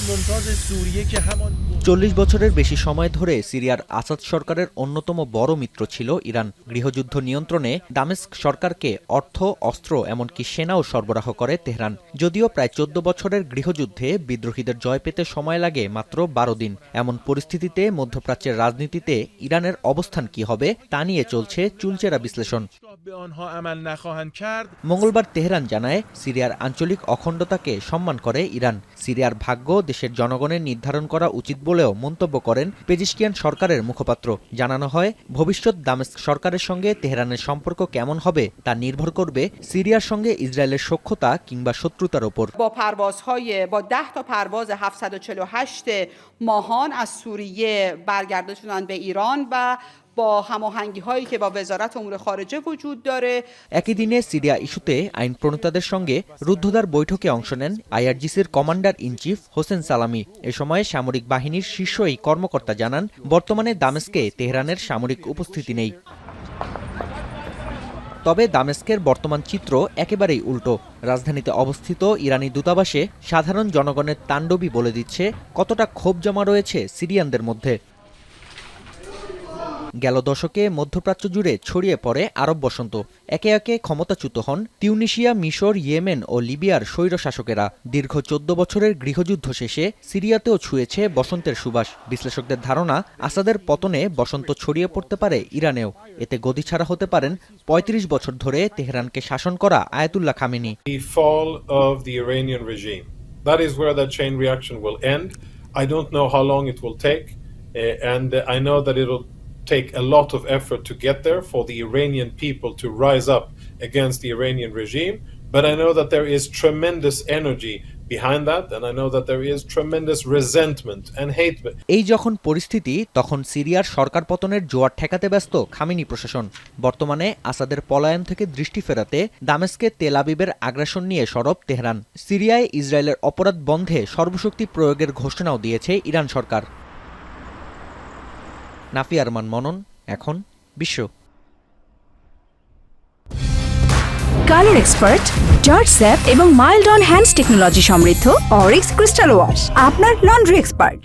40 বছরের বেশি সময় ধরে সিরিয়ার আসাদ সরকারের অন্যতম বড় মিত্র ছিল ইরান। গৃহযুদ্ধ নিয়ন্ত্রণে দামেস্ক সরকারকে অর্থ, অস্ত্র এমনকি সেনাও সরবরাহ করে তেহরান। যদিও প্রায় 14 বছরের গৃহযুদ্ধে বিদ্রোহীদের জয় পেতে সময় লাগে মাত্র 12 দিন। এমন পরিস্থিতিতে মধ্যপ্রাচ্যের রাজনীতিতে ইরানের অবস্থান কি হবে তা নিয়ে চলছে চুলচেরা বিশ্লেষণ। মঙ্গলবার তেহরান জানায়, সিরিয়ার আঞ্চলিক অখণ্ডতাকে সম্মান করে ইরান। সিরিয়ার ভাগ্য দেশের জনগণের নির্ধারণ করা উচিত বলেও মন্তব্য করেন পেজিশকিয়ান সরকারের মুখপাত্র। জানানো হয়, ভবিষ্যৎ দামেস্ক সরকারের সঙ্গে তেহরানের সম্পর্ক কেমন হবে তা নির্ভর করবে সিরিয়ার সঙ্গে ইসরায়েলের সখ্যতা কিংবা শত্রুতার ওপর। با 10 تا پرواز 748 ماهان از سوریه برگرداده شدند به ایران و با هماهنگی‌هایی که با وزارت امور خارجه وجود داره। একই দিনে সিরিয়া ইস্যুতে আইন প্রণেতাদের সঙ্গে রুদ্ধদ্বার বৈঠকে অংশ নেন আইআরজিসির কমান্ডার ইন চিফ হোসেন সালামি। এ সময় সামরিক বাহিনীর শীর্ষ এই কর্মকর্তা জানান, বর্তমানে দামেস্কে তেহরানের সামরিক উপস্থিতি নেই। তবে দামেস্কের বর্তমান চিত্র একেবারেই উল্টো। রাজধানীতে অবস্থিত ইরানি দূতাবাসে সাধারণ জনগণের তাণ্ডবই বলে দিচ্ছে কতটা ক্ষোভ জমা রয়েছে সিরিয়ানদের মধ্যে। গেল দশকে মধ্যপ্রাচ্য জুড়ে ছড়িয়ে পড়ে আরব বসন্ত। একে একে ক্ষমতাচ্যুত হন তিউনিসিয়া, মিশর, ইয়েমেন ও লিবিয়ার স্বৈরশাসকেরা। দীর্ঘ 14 বছরের গৃহযুদ্ধ শেষে সিরিয়াতেও ছুঁয়েছে বসন্তের সুবাস। বিশ্লেষকদের ধারণা, আসাদের পতনে বসন্ত ছড়িয়ে পড়তে পারে ইরানেও। এতে গদিছাড়া হতে পারেন 35 বছর ধরে তেহরানকে শাসন করা Ayatollah Khamenei. That is where that chain reaction will end. I don't know how long it will take, and I know that it'll take a lot of effort to get there for the Iranian people to rise up against the Iranian regime, but I know that there is tremendous energy behind that, and I know that there is tremendous resentment and hate. এই যখন পরিস্থিতি, তখন সিরিয়ার সরকার পতনের জোয়ার ঠেকাতে ব্যস্ত Khamenei প্রশাসন। বর্তমানে আসাদের পলায়ন থেকে দৃষ্টি ফেরাতে দামেস্কে তেল আবিবের আগ্রাসন নিয়ে সরব তেহরান। সিরিয়ায় ইসরায়েলের অপরাধ বন্ধে সর্বশক্তি প্রয়োগের ঘোষণাও দিয়েছে ইরান সরকার। নাফি আরমান মনন, এখন বিশ্ব। কালার এক্সপার্ট, জর্জ স্যাপ এবং মাইল্ড অন হ্যান্ডস টেকনোলজি সমৃদ্ধ অরিক্স ক্রিস্টাল ওয়াশ আপনার লন্ড্রি এক্সপার্ট।